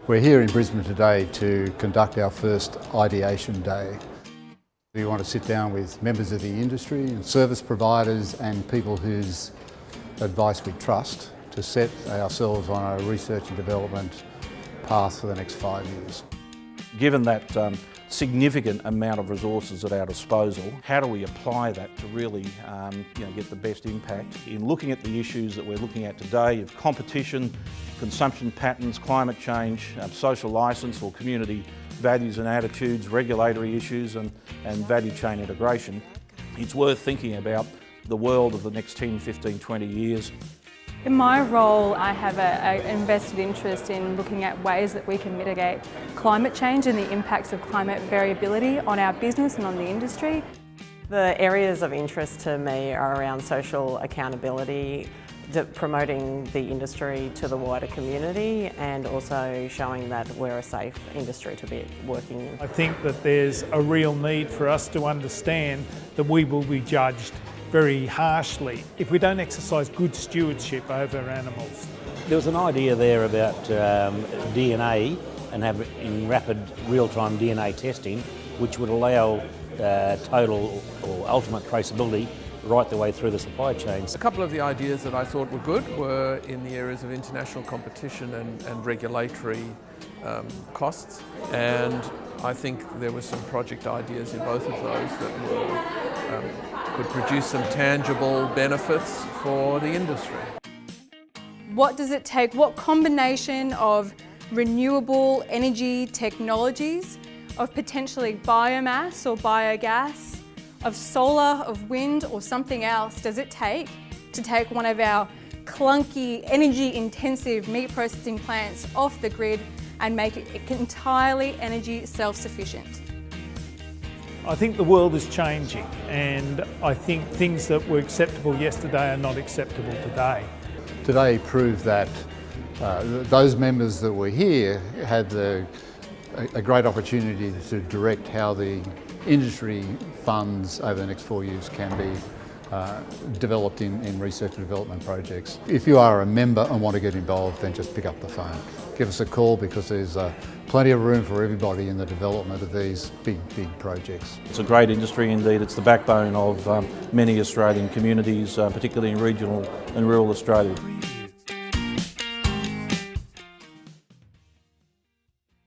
We're here in Brisbane today to conduct our first Ideation Day. We want to sit down with members of the industry and service providers and people whose advice we trust to set ourselves on a research and development path for the next 5 years. Given that significant amount of resources at our disposal, how do we apply that to really get the best impact in looking at the issues that we're looking at today of competition, consumption patterns, climate change, social licence or community values and attitudes, regulatory issues and value chain integration. It's worth thinking about the world of the next 10, 15, 20 years. In my role, I have an invested interest in looking at ways that we can mitigate climate change and the impacts of climate variability on our business and on the industry. The areas of interest to me are around social accountability, promoting the industry to the wider community and also showing that we're a safe industry to be working in. I think that there's a real need for us to understand that we will be judged very harshly if we don't exercise good stewardship over animals. There was an idea there about DNA and having rapid real-time DNA testing, which would allow total or ultimate traceability right the way through the supply chains. A couple of the ideas that I thought were good were in the areas of international competition and regulatory costs, and I think there were some project ideas in both of those that could produce some tangible benefits for the industry. What does it take? What combination of renewable energy technologies, of potentially biomass or biogas, of solar, of wind or something else does it take to take one of our clunky, energy-intensive meat processing plants off the grid and make it entirely energy self-sufficient? I think the world is changing, and I think things that were acceptable yesterday are not acceptable today. Today proved that those members that were here had a great opportunity to direct how the industry funds over the next 4 years can be developed in research and development projects. If you are a member and want to get involved, then just pick up the phone. Give us a call because there's plenty of room for everybody in the development of these big projects. It's a great industry indeed. It's the backbone of many Australian communities, particularly in regional and rural Australia.